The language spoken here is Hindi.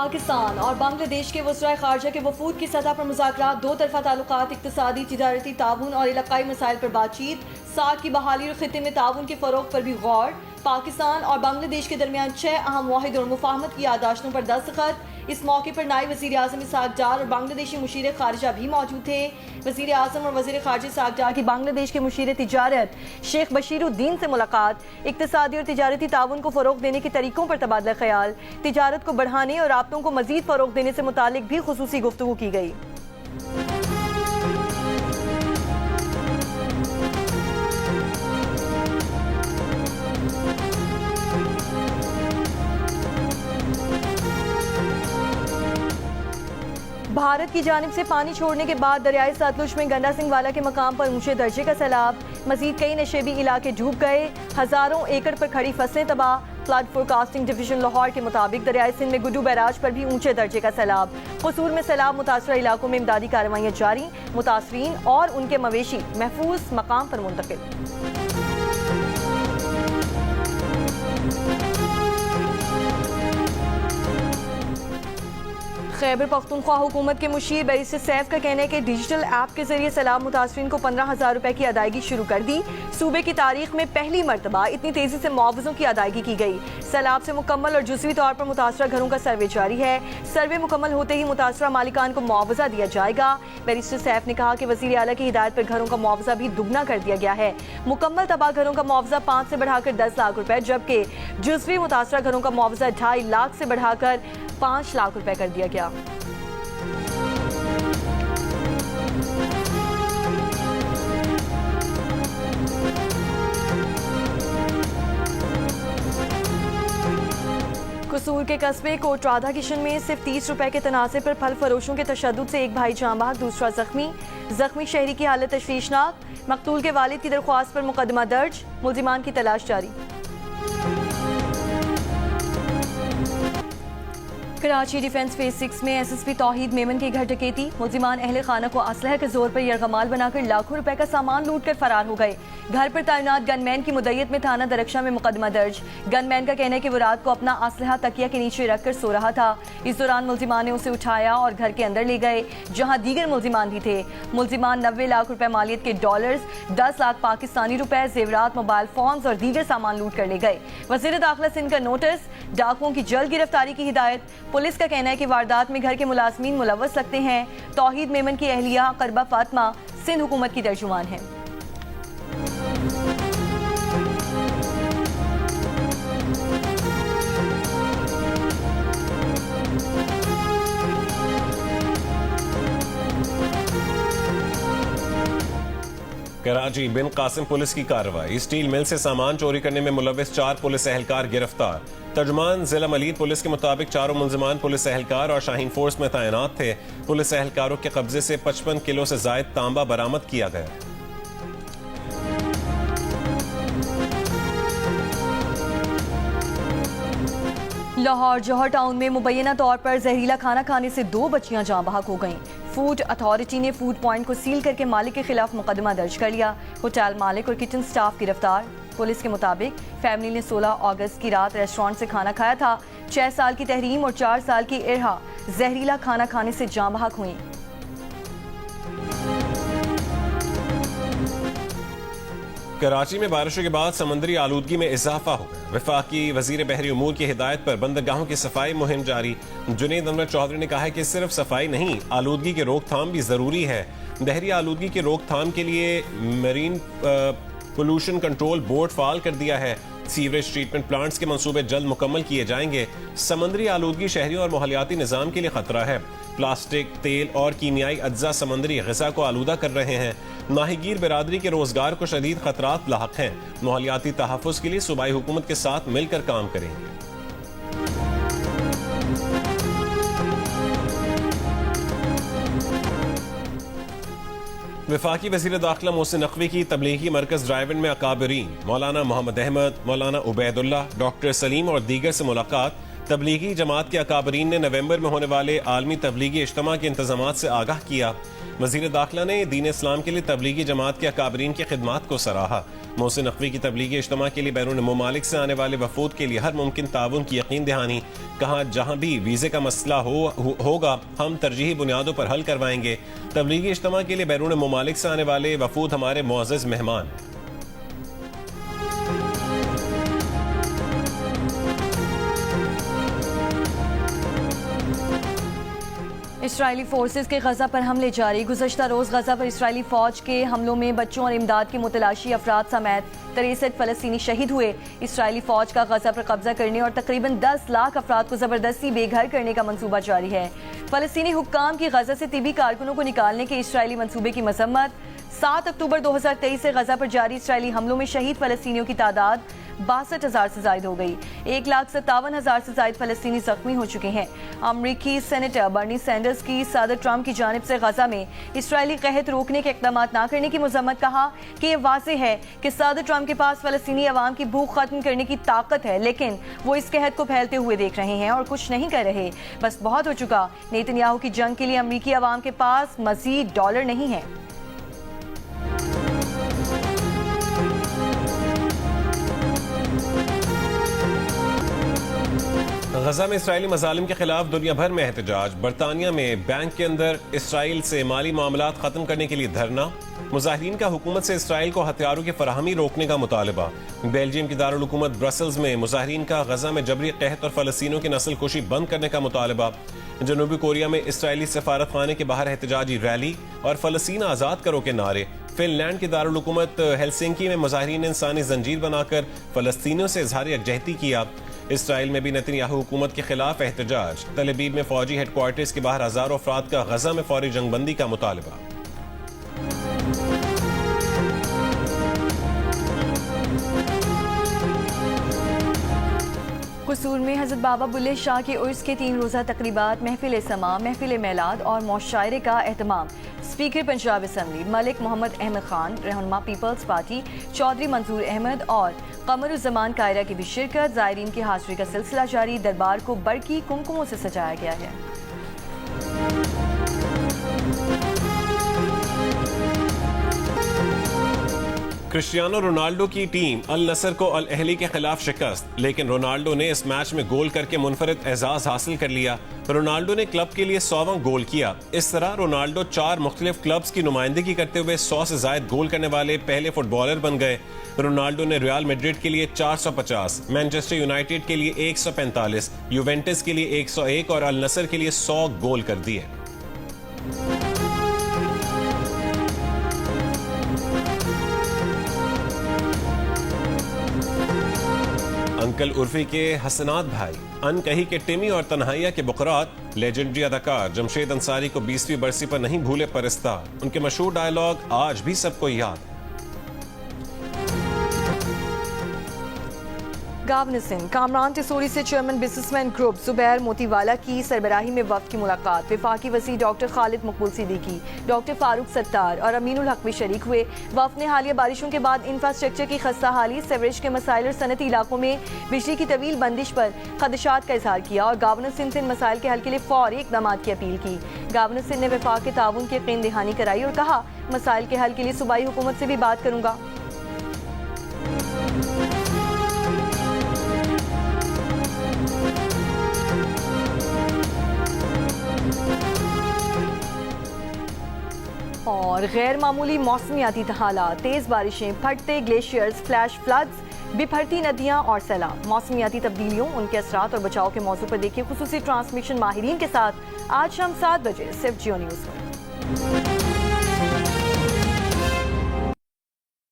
पाकिस्तान और बांग्लादेश के वज़राए ख़ारजा के वफूद की सतह पर मुज़ाकरात, दो तरफ़ा ताल्लुकात, इक़्तिसादी तिजारती ताउन और इलाक़ाई मसाइल पर बातचीत, सार्क की बहाली और ख़ित्ते में ताउन के फ़रोग़ पर भी गौर। पाकिस्तान और बांग्लादेश के दरमियान 6 अहम मुआहिदों और मुफ़ाहमत की याददाश्तों पर दस्तखत। इस मौके पर नायब वज़ीर आज़म इसहाक़ डार और बांग्लादेशी मुशीर ख़ारिजा भी मौजूद थे। वज़ीर आज़म और वज़ीर ख़ारिजा इसहाक़ डार की बांग्लादेश के मुशीर तिजारत शेख बशीरुद्दीन से मुलाकात, इक़्तिसादी और तिजारती ताउन को फ़रोग़ देने के तरीक़ों पर तबादला ख़याल, तिजारत को बढ़ाने और राब्तों को मज़ीद फ़रोग़ देने से मुतालिक भी ख़ुसूसी गुफ्तगू की गई। भारत की जानिब से पानी छोड़ने के बाद दरियाई सतलुज में गंडा सिंह वाला के मकाम पर ऊंचे दर्जे का सैलाब, मजीद कई नशेबी इलाके डूब गए, हज़ारों एकड़ पर खड़ी फसलें तबाह। फ्लड फोरकास्टिंग डिवीजन लाहौर के मुताबिक दरियाई सिंध में गुड्डू बैराज पर भी ऊंचे दर्जे का सैलाब। कसूर में सैलाब मुतासरा इलाकों में इमदादी कार्रवाइयाँ जारी, मुतासरीन और उनके मवेशी महफूज मकाम पर मुंतकिल। खैबर पख्तूनख्वा हुकूमत के मुशीर बैरिस्टर सैफ का कहना है कि डिजिटल ऐप के जरिए सैलाब मुतासरीन को 15,000 रुपए की अदायगी शुरू कर दी। सूबे की तारीख में पहली मरतबा इतनी तेजी से मुआवजों की अदायगी की गई। सैलाब से मुकम्मल और जुज़वी तौर पर मुतासरा घरों का सर्वे जारी है। सर्वे मुकम्मल होते ही मुतासरा मालिकान को मुआवजा दिया जाएगा। बैरिस्टर सैफ ने कहा कि वज़ीर आला की हिदायत पर घरों का मुआवजा भी दुगना कर दिया गया है। मुकम्मल तबाह घरों का मुआवजा 5 से बढ़ाकर 10 लाख रुपए, जबकि जुज़वी मुतासरा घरों का मुआवजा 2.5 लाख से बढ़ाकर 5 लाख रुपए कर दिया गया। कसूर के कस्बे कोटराधा किशन में सिर्फ 30 रुपए के तनाज़े पर फल फरोशों के तशद्दुद से एक भाई जाँ बहक, दूसरा जख्मी शहरी की हालत तशवीशनाक। मकतूल के वालिद की दरख्वास्त पर मुकदमा दर्ज, मुल्जिमान की तलाश जारी। कराची डिफेंस फेज 6 में SSP तौहीद मेमन की घर डकैती, मुल्जिमान अहले खाना को असलह के जोर पर यरगमाल बनाकर लाखों रुपए का सामान लूट कर फरार हो गए। घर पर तैनात गनमैन की मुद्दत में थाना दरख्शा में मुकदमा दर्ज। गनमैन का कहना है कि वो रात को अपना असलहा तकिया के नीचे रखकर सो रहा था। इस दौरान मुल्जिमान ने उसे उठाया और घर के अंदर ले गए, जहाँ दीगर मुल्जिमान भी थे। मुल्जिमान 90 लाख रुपए मालियत के डॉलर्स, 10 लाख पाकिस्तानी रुपए, जेवरात, मोबाइल फोन्स और दीगर सामान लूट कर ले गए। वज़ीर दाखिला सिंध का नोटिस, डाकुओं की जल्द गिरफ्तारी की हिदायत। पुलिस का कहना है कि वारदात में घर के मुलाजमीन मुलव्वस लगते हैं। तौहीद मेमन की अहलिया करबा फातिमा सिंध हुकूमत की तर्जुमान है। कराची बिन कासिम पुलिस की कार्रवाई, स्टील मिल से सामान चोरी करने में मुलव्वस 4 पुलिस एहलकार गिरफ्तार। तर्जुमान जिला मलीर पुलिस के मुताबिक चारों मुल्जिमान पुलिस एहलकार और शाहीन फोर्स में तैनात थे। पुलिस एहलकारों के कब्जे से 55 किलो से जायद तांबा बरामद किया गया है। लाहौर जौहर टाउन में मुबैना तौर पर जहरीला खाना खाने से 2 बच्चियां जाँ बहक हो गईं। फूड अथॉरिटी ने फूड पॉइंट को सील करके मालिक के खिलाफ मुकदमा दर्ज कर लिया। होटल मालिक और किचन स्टाफ गिरफ्तार। पुलिस के मुताबिक फैमिली ने 16 अगस्त की रात रेस्टोरेंट से खाना खाया था। 6 साल की तहरीम और 4 साल की इरहा जहरीला खाना खाने से जाँ बहक हुई। कराची में बारिशों के बाद समंदरी आलूदगी में इजाफा हो गया। वफाकी वजीर बहरी उमूर की हिदायत पर बंदरगाहों की सफाई मुहिम जारी। जुनैद अनवर चौधरी ने कहा है कि सिर्फ सफाई नहीं, आलूदगी की रोकथाम भी जरूरी है। बहरी आलूदगी की रोकथाम के लिए मरीन पोल्यूशन कंट्रोल बोर्ड फाल कर दिया है। सीवरेज ट्रीटमेंट प्लांट्स के मंसूबे जल्द मुकम्मल किए जाएंगे। समंदरी आलूदगी शहरियों और माहौलियाती निज़ाम के लिए खतरा है। प्लास्टिक, तेल और कीमियाई अज्जा समंदरी ग़िज़ा को आलूदा कर रहे हैं। माहीगीर बिरादरी के रोजगार को शदीद खतरात लाहक हैं। माहौलियाती तहफ़्फ़ुज़ के लिए सूबाई हुकूमत के साथ मिलकर काम करेंगे। वफाकी वज़ीर दाखिला मोहसिन नकवी की तबलीगी मरकज़ ड्राइवन में अकाबरीन मौलाना मोहम्मद अहमद, मौलाना उबैदुल्ला, डॉक्टर सलीम और दीगर से मुलाकात। तबलीगी जमात के अकाबरीन ने नवंबर में होने वाले आलमी तबलीगी इज्तिमा के इंतजामात से आगाह किया। वजीर दाखिला ने दीन इस्लाम के लिए तबलीगी जमात के अकाबरीन की खिदमात को सराहा। मोहसिन नकवी की तबलीगी इज्तिमा के लिए बैरून मुमालिक से आने वाले वफूद के लिए हर मुमकिन ताउन की यकीन दहानी। कहा, जहां भी वीजे का मसला होगा हम तरजीही बुनियादों पर हल करवाएंगे। तबलीगी इज्तिमा के लिए बैरून मुमालिक से आने वाले वफूद हमारे मुअज़्ज़ज़ मेहमान हैं। इसराइली फोर्सेस के गजा पर हमले जारी। गुज़श्ता रोज़ गजा पर इसराइली फौज के हमलों में बच्चों और इमदाद के मुतलाशी अफराद समेत 63 फलस्तीनी शहीद हुए। इसराइली फौज का गजा पर कब्जा करने और तकरीबन 10 लाख अफराद को जबरदस्ती बेघर करने का मंसूबा जारी है। फलस्तीनी हुक्काम की गजा से तिबी कारकुनों को निकालने के इसराइली मंसूबे की मजम्मत। 7 अक्टूबर 2023 से गजा पर जारी इसराइली हमलों में शहीद फलस्तीनियों की तादाद 62,000 से जायद हो गई। 1,57,000 से जायद फलस्तीनी जख्मी हो चुके हैं। अमरीकी सेनेटर बर्नी सैंडर्स की सदर ट्रंप की जानिब से गजा में इसराइली कहत रोकने के इक़दाम न करने की मजम्मत। कहा कि ये वाज़ेह है कि सदर ट्रंप के पास फलस्तीनी अवाम की भूख खत्म करने की ताकत है, लेकिन वो इस कहत को फैलते हुए देख रहे हैं और कुछ नहीं कर रहे। बस बहुत हो चुका। नेतन्याहू की जंग के लिए अमरीकी अवाम के पास मजीद डॉलर नहीं है। गजा में इसराइली मजालिम के खिलाफ दुनिया भर में एहतजाज। बरतानिया में बैंक के अंदर इसराइल से माली मामलात खत्म करने के लिए धरना। मुजाहिरीन का हुकूमत से इसराइल को हथियारों की फराहमी रोकने का मुतालबा। बेल्जियम की दारुल हुकूमत ब्रसल्स में मुजाहिरीन का गजा में जबरी कहत और फलस्तीनियों की नस्ल कुशी बंद करने का मुतालबा। जनूबी कोरिया में इसराइली सफारत खाने के बाहर एहतजाजी रैली और फलस्तीन आज़ाद करो के नारे। फिनलैंड की दारुल हुकूमत हेलसिंकी में मुजाहिरीन ने इंसानी जंजीर बनाकर फलस्तीनियों से इजहार यकजहती किया। इसराइल में भी नेतन्याहू हुकूमत के खिलाफ एहतजाज। तल अवीव में फौजी हेडक्वार्टर्स के बाहर हजारों अफराद का गजा में फौरी जंगबंदी का मुतालबा। कसूर में हज़रत बाबा बुल्ले शाह के उर्स के 3 रोज़ा तकरीबात, महफिल समा, महफिल मेलाद और मुशायरे का एहतमाम। स्पीकर पंजाब असम्बली मलिक मोहम्मद अहमद खान, रहनुमा पीपल्स पार्टी चौधरी मंजूर अहमद और कमरुज़्ज़मान कायरा की भी शिरकत। ज़ायरीन की हाज़िरी का सिलसिला जारी। दरबार को बरकी कुमकुमों से सजाया गया है। क्रिस्टियानो रोनाल्डो की टीम अल नसर को अल अहली के खिलाफ शिकस्त, लेकिन रोनाल्डो ने इस मैच में गोल करके मुनफरिद एजाज हासिल कर लिया। रोनाल्डो ने क्लब के लिए 100वां गोल किया। इस तरह रोनाल्डो 4 मुख्तलिफ क्लब्स की नुमाइंदगी करते हुए 100 से ज्यादा गोल करने वाले पहले फुटबॉलर बन गए। रोनाल्डो ने रियल मैड्रिड के लिए 450, मैनचेस्टर यूनाइटेड के लिए 145, यूवेंटस के लिए 101 और अल नसर के लिए 100 गोल कर दिए। अंकल उर्फी के हसनात भाई, अनकही के टिमी और तन्हाइया के बुकरात, लेजेंडरी अदाकार जमशेद अंसारी को 20वीं बरसी पर नहीं भूले परस्तार। उनके मशहूर डायलॉग आज भी सबको याद। गवर्नर सिंह कामरान टिसोरी से chairman businessman group Zubair Motiwala की सरबराही में वक्त की मुलाकात। वफाकी वज़ीर डॉक्टर खालिद मकबूल सिद्दीकी, डॉक्टर फारूक सत्तार और अमीनुल हक भी शरीक हुए। वफ़द ने हालिया बारिशों के बाद इंफ्रास्ट्रक्चर की खस्ता हाली, सेवरेज के मसाइल और सनती इलाकों में बिजली की तवील बंदिश पर खदशात का इजहार किया और गवर्नर सिंह से इन मसाइल के हल के लिए फौरी इक़दाम की अपील की। गवर्नर सिंह ने वफाक के ताउन की यकीन दहानी कराई और कहा, मसाइल के हल के लिए सूबाई हुकूमत से भी बात करूँगा। और गैर मामूली मौसमियाती हालात, तेज़ बारिशें, फटते ग्लेशियर्स, फ्लैश फ्लड्स, बिफरती नदियाँ और सैलाब। मौसमियाती तब्दीलियों, उनके असरात और बचाव के मौजू पर देखिए खुसूसी ट्रांसमिशन माहिरीन के साथ आज शाम 7 बजे सिर्फ जियो न्यूज़ पर।